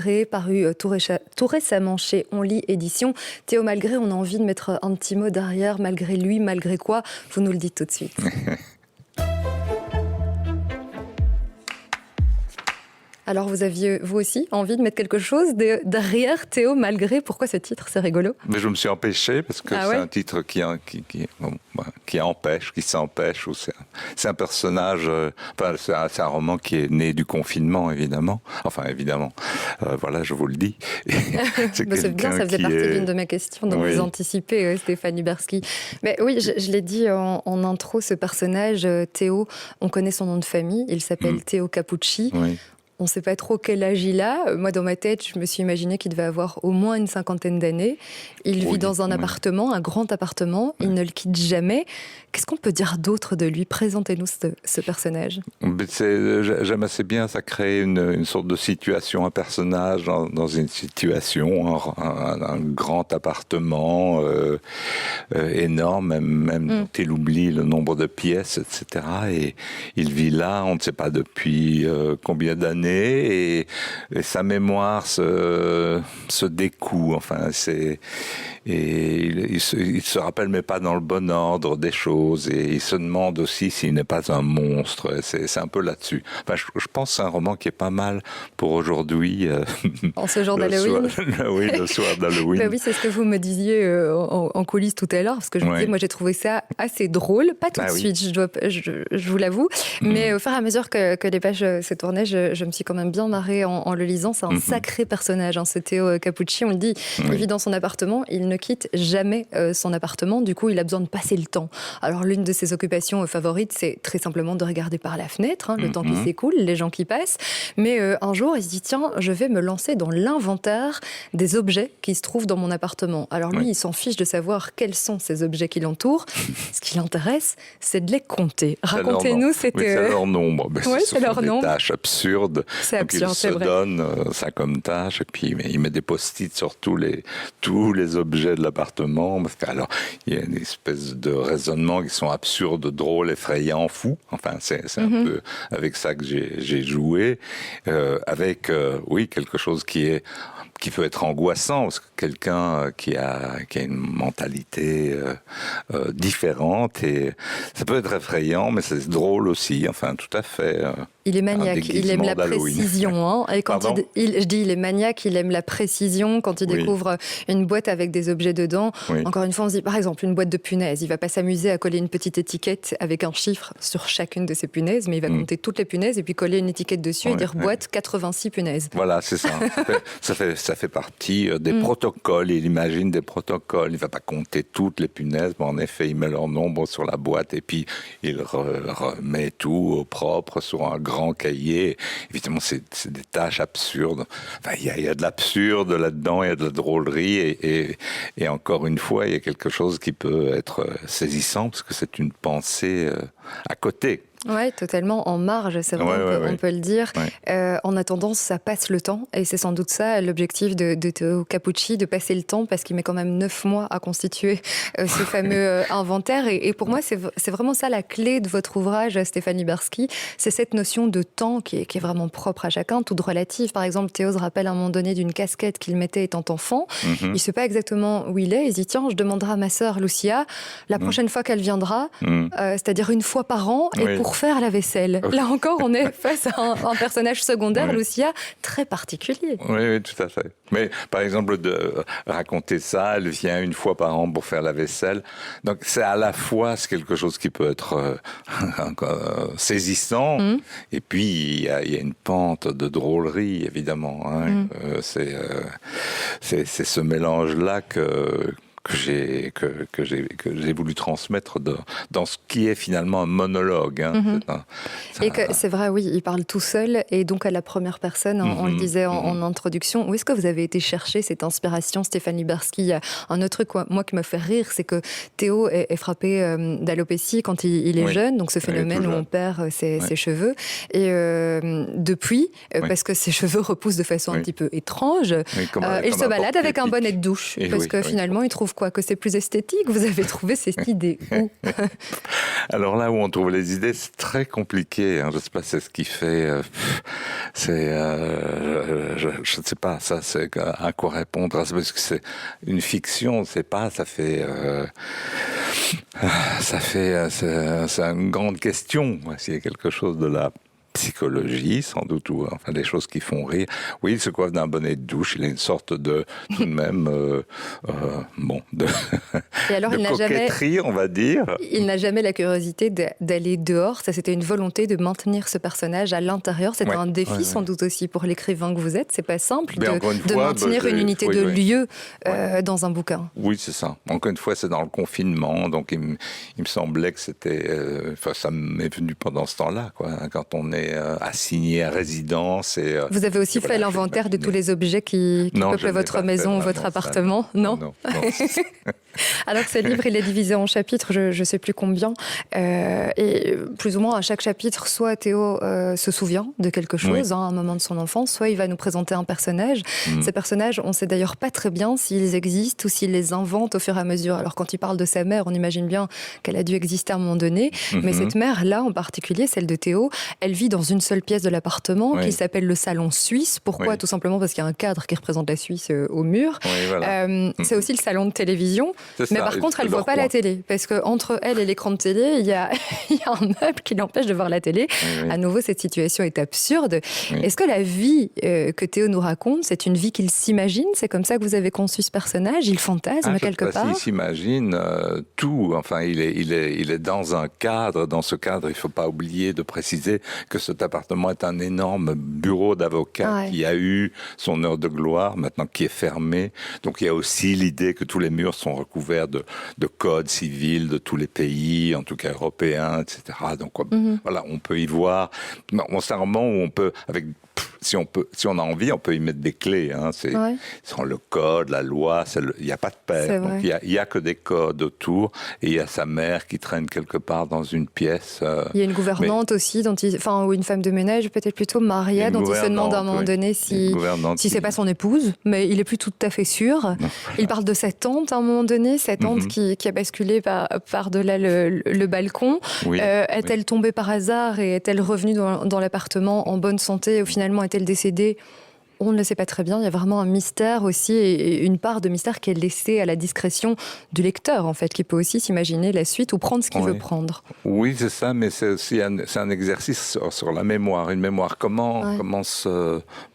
Malgré, paru tout récemment chez On Lit Édition. Théo Malgré, on a envie de mettre un petit mot derrière, malgré lui, malgré quoi? Vous nous le dites tout de suite. Alors vous aviez, vous aussi, envie de mettre quelque chose derrière Théo Malgré. Pourquoi ce titre? C'est rigolo. Mais je me suis empêché parce que c'est un titre qui empêche, qui s'empêche. C'est un personnage, c'est un roman qui est né du confinement, évidemment. Enfin, évidemment. Voilà, je vous le dis. C'est bien, ça faisait partie d'une de mes questions, donc vous anticipez, Stéphanie Berski. Mais oui, je l'ai dit en intro, ce personnage, Théo, on connaît son nom de famille, il s'appelle Théo Capucci. Oui. On ne sait pas trop quel âge il a. Moi, dans ma tête, je me suis imaginé qu'il devait avoir au moins une 50aine d'années. Il vit dans un appartement, un grand appartement. Il ne le quitte jamais. Qu'est-ce qu'on peut dire d'autre de lui? Présentez-nous ce personnage. J'aime assez bien, ça crée une sorte de situation, un personnage dans une situation, un grand appartement énorme, même dont il oublie le nombre de pièces, etc. Et il vit là, on ne sait pas depuis combien d'années. Et sa mémoire se découd. Enfin, il se rappelle, mais pas dans le bon ordre des choses. Et il se demande aussi s'il n'est pas un monstre. C'est un peu là-dessus. Enfin, je pense que c'est un roman qui est pas mal pour aujourd'hui. En ce jour d'Halloween. Oui, le soir d'Halloween. Oui, c'est ce que vous me disiez en coulisses tout à l'heure, parce que je vous disais, moi j'ai trouvé ça assez drôle. Pas tout de suite, je vous l'avoue. Mais au fur et à mesure que les pages se tournaient, je me suis quand même bien marrée en le lisant. C'est un sacré personnage, ce Théo Capucci. On le dit, il vit dans son appartement, il ne quitte jamais son appartement. Du coup, il a besoin de passer le temps. Alors, l'une de ses occupations favorites, c'est très simplement de regarder par la fenêtre, le temps qui s'écoule, les gens qui passent. Mais un jour, il se dit, tiens, je vais me lancer dans l'inventaire des objets qui se trouvent dans mon appartement. Alors lui, il s'en fiche de savoir quels sont ces objets qui l'entourent. Ce qui l'intéresse, c'est de les compter. Racontez-nous, c'est leur nombre. C'est leur nombre. Des tâches absurdes. C'est absurde, c'est vrai. Il se donne ça comme tâche, et puis il met des post-it sur tous les objets de l'appartement. Alors, il y a une espèce de raisonnement qui sont absurdes, drôles, effrayants, fous. Enfin, c'est un peu avec ça que j'ai joué. Avec, quelque chose qui peut être angoissant, parce que quelqu'un qui a une mentalité différente, et ça peut être effrayant, mais c'est drôle aussi, enfin tout à fait. Il est maniaque, il aime la précision. Et quand il est maniaque, il aime la précision. Quand il découvre une boîte avec des objets dedans, encore une fois, on se dit, par exemple, une boîte de punaises. Il ne va pas s'amuser à coller une petite étiquette avec un chiffre sur chacune de ces punaises, mais il va compter toutes les punaises et puis coller une étiquette dessus et dire boîte 86 punaises. Voilà, c'est ça. Ça fait partie des protocoles. Il imagine des protocoles. Il ne va pas compter toutes les punaises, mais en effet, il met leur nombre sur la boîte et puis il remet tout au propre sur un grand cahier. Évidemment, c'est des tâches absurdes. Enfin, il y a de l'absurde là-dedans, il y a de la drôlerie et encore une fois, il y a quelque chose qui peut être saisissant parce que c'est une pensée à côté. Oui, totalement en marge, c'est vrai, on peut le dire. En attendant, ça passe le temps, et c'est sans doute ça l'objectif de Théo Capucci, de passer le temps, parce qu'il met quand même 9 mois à constituer ce fameux inventaire. Et pour moi, c'est vraiment ça la clé de votre ouvrage, Stéphanie Berski. C'est cette notion de temps qui est vraiment propre à chacun, toute relative. Par exemple, Théo se rappelle à un moment donné d'une casquette qu'il mettait étant enfant. Il ne sait pas exactement où il est. Il se dit, tiens, je demanderai à ma sœur Lucia, la prochaine fois qu'elle viendra, c'est-à-dire une fois par an, et pour faire la vaisselle. Là encore, on est face à un personnage secondaire, Lucia, très particulier. Oui, tout à fait. Mais par exemple, de raconter ça, elle vient une fois par an pour faire la vaisselle. Donc c'est à la fois quelque chose qui peut être saisissant, et puis il y a une pente de drôlerie, évidemment. C'est ce mélange-là que j'ai voulu transmettre dans ce qui est finalement un monologue. Et que c'est vrai, oui, il parle tout seul et donc à la première personne, on le disait en introduction. Où est-ce que vous avez été chercher cette inspiration, Stéphanie Berski? Il y a un autre truc, moi, qui me fait rire, c'est que Théo est frappé d'alopécie quand il est jeune, donc ce phénomène où on perd ses cheveux. Et depuis, parce que ses cheveux repoussent de façon un petit peu étrange, il se balade avec un bonnet de douche, parce que finalement, il trouve quoi? Que c'est plus esthétique? Vous avez trouvé cette idée où? Alors là où on trouve les idées, c'est très compliqué. Hein. Je ne sais pas, c'est ce qui fait... je ne sais pas, ça, c'est à quoi répondre. Parce que c'est une fiction, c'est pas, ça fait... c'est une grande question. S'il y a quelque chose de la psychologie, sans doute, ou enfin des choses qui font rire. Oui, il se coiffe d'un bonnet de douche. Il a une sorte de, tout de même, de, et alors, de coquetterie, on va dire. Il n'a jamais la curiosité d'aller dehors. Ça, c'était une volonté de maintenir ce personnage à l'intérieur. C'était un défi, sans doute aussi, pour l'écrivain que vous êtes. C'est pas simple de maintenir une unité de lieu dans un bouquin. Oui, c'est ça. Encore une fois, c'est dans le confinement. Donc, il me semblait que c'était... ça m'est venu pendant ce temps-là, quoi, quand on est assigné à résidence. Vous avez aussi fait l'inventaire de tous les objets qui peuplent votre maison ou votre appartement? Non. Alors que ce livre, il est divisé en chapitres, je ne sais plus combien. Et plus ou moins, à chaque chapitre, soit Théo se souvient de quelque chose, à un moment de son enfance, soit il va nous présenter un personnage. Ces personnages, on ne sait d'ailleurs pas très bien s'ils existent ou s'il les invente au fur et à mesure. Alors quand il parle de sa mère, on imagine bien qu'elle a dû exister à un moment donné. Mais cette mère-là, en particulier, celle de Théo, elle vit dans une seule pièce de l'appartement qui s'appelle le salon suisse. Pourquoi? Tout simplement parce qu'il y a un cadre qui reprente la Suisse au mur. C'est aussi le salon de télévision. Mais par contre, elle ne voit pas la télé. Parce qu'entre elle et l'écran de télé, il y a un meuble qui l'empêche de voir la télé. À nouveau, cette situation est absurde. Est-ce que la vie que Théo nous raconte, c'est une vie qu'il s'imagine? C'est comme ça que vous avez conçu ce personnage? Il fantasme quelque part? Il s'imagine tout. Enfin, il est dans un cadre. Dans ce cadre, il ne faut pas oublier de préciser que cet appartement est un énorme bureau d'avocat qui a eu son heure de gloire, maintenant qui est fermé. Donc il y a aussi l'idée que tous les murs sont recouverts de codes civils de tous les pays, en tout cas européens, etc. Donc voilà, on peut y voir. C'est un roman où on peut, si on a envie, on peut y mettre des clés. Hein. C'est le code, la loi, il n'y a pas de père. Donc il n'y a que des codes autour. Et il y a sa mère qui traîne quelque part dans une pièce. Il y a une gouvernante aussi, ou une femme de ménage, peut-être plutôt Maria, dont il se demande à un moment donné si c'est pas son épouse, mais il est plus tout à fait sûr. Il parle de sa tante à un moment donné, sa tante qui a basculé par-delà le balcon. Est-elle tombée par hasard et est-elle revenue dans l'appartement en bonne santé? Finalement, est-elle décédée? On ne le sait pas très bien. Il y a vraiment un mystère aussi, et une part de mystère qui est laissée à la discrétion du lecteur, en fait, qui peut aussi s'imaginer la suite ou prendre ce qu'il veut prendre. Oui, c'est ça, mais c'est aussi un exercice sur la mémoire. Une mémoire, comment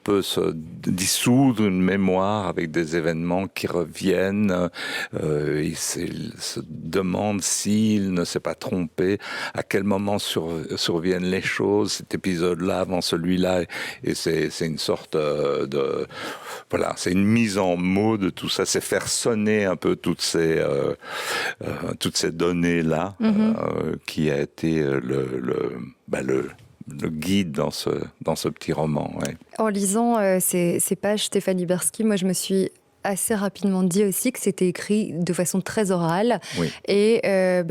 peut se dissoudre une mémoire avec des événements qui reviennent. Il se demande s'il ne s'est pas trompé, à quel moment surviennent les choses, cet épisode-là avant celui-là, et c'est une sorte c'est une mise en mots de tout ça, c'est faire sonner un peu toutes ces données-là, qui a été le guide dans ce petit roman. En lisant ces pages, Stéphanie Bersky, moi je me suis assez rapidement dit aussi que c'était écrit de façon très orale. Et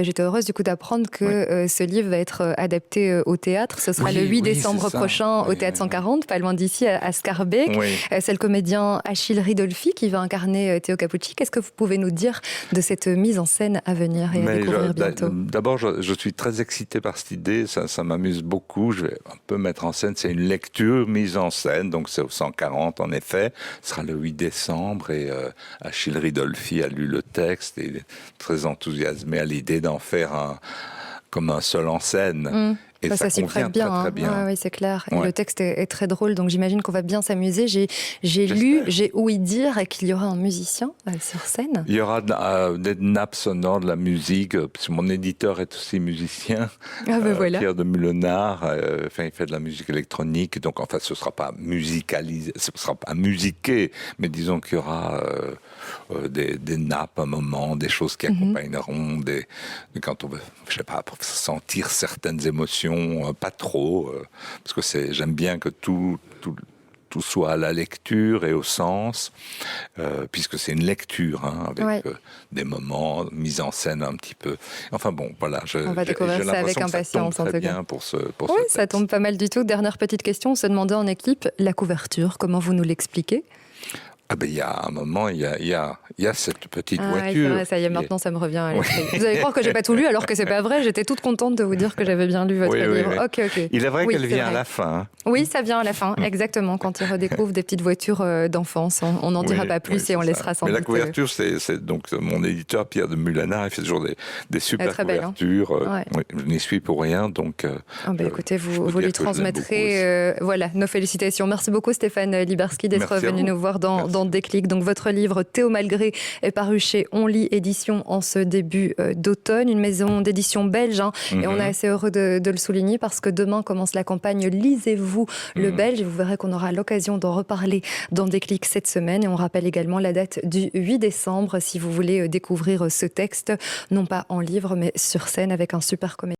j'étais heureuse du coup d'apprendre que ce livre va être adapté au théâtre. Ce sera le 8 décembre prochain au Théâtre 140, pas loin d'ici, à Scarbeck. C'est le comédien Achille Ridolfi qui va incarner Théo Cappucci. Qu'est-ce que vous pouvez nous dire de cette mise en scène à venir et à découvrir bientôt? D'abord, je suis très excité par cette idée. Ça m'amuse beaucoup. Je vais un peu mettre en scène. C'est une lecture mise en scène. Donc c'est au 140 en effet. Ce sera le 8 décembre. Et Achille Ridolfi a lu le texte et il est très enthousiasmé à l'idée d'en faire comme un seul en scène. Et ça s'y prête bien. Très bien. Oui, c'est clair. Et le texte est très drôle, donc j'imagine qu'on va bien s'amuser. J'ai lu, j'ai ouï dire qu'il y aura un musicien sur scène. Il y aura des nappes sonores, de la musique. Mon éditeur est aussi musicien, Pierre de Mulenard. Il fait de la musique électronique. Donc, ce ne sera pas musicalisé, ce ne sera pas musiqué, mais disons qu'il y aura des nappes à un moment, des choses qui accompagneront, quand on veut, pour sentir certaines émotions. Pas trop, parce que j'aime bien que tout soit à la lecture et au sens, puisque c'est une lecture, avec des moments mis en scène un petit peu. Enfin bon, voilà. On va découvrir ça avec impatience, en tout cas. Bien pour ce ça tombe pas mal du tout. Dernière petite question, on se demandait en équipe, la couverture, comment vous nous l'expliquez? Ah ben il y a un moment, il y a cette petite voiture. C'est vrai, ça y est, maintenant ça me revient à l'esprit. Vous allez croire que j'ai pas tout lu, alors que c'est pas vrai. J'étais toute contente de vous dire que j'avais bien lu votre livre. Oui. Ok. Il est vrai qu'elle vient à la fin. Oui, ça vient à la fin, exactement, quand il redécouvre des petites voitures d'enfance. On n'en dira pas plus et on laissera sans doute. Mais la couverture, c'est donc mon éditeur Pierre de Mulanard, il fait toujours des super couvertures. Belle, hein. Je n'y suis pour rien, donc. Écoutez, vous lui transmettrez nos félicitations. Merci beaucoup Stéphane Liberski d'être venu nous voir dans Déclic. Donc votre livre Théo Malgré est paru chez On Lit Édition en ce début d'automne, une maison d'édition belge, et on est assez heureux de le souligner parce que demain commence la campagne Lisez-vous le belge, et vous verrez qu'on aura l'occasion d'en reparler dans Déclic cette semaine, et on rappelle également la date du 8 décembre si vous voulez découvrir ce texte, non pas en livre mais sur scène avec un super comédien.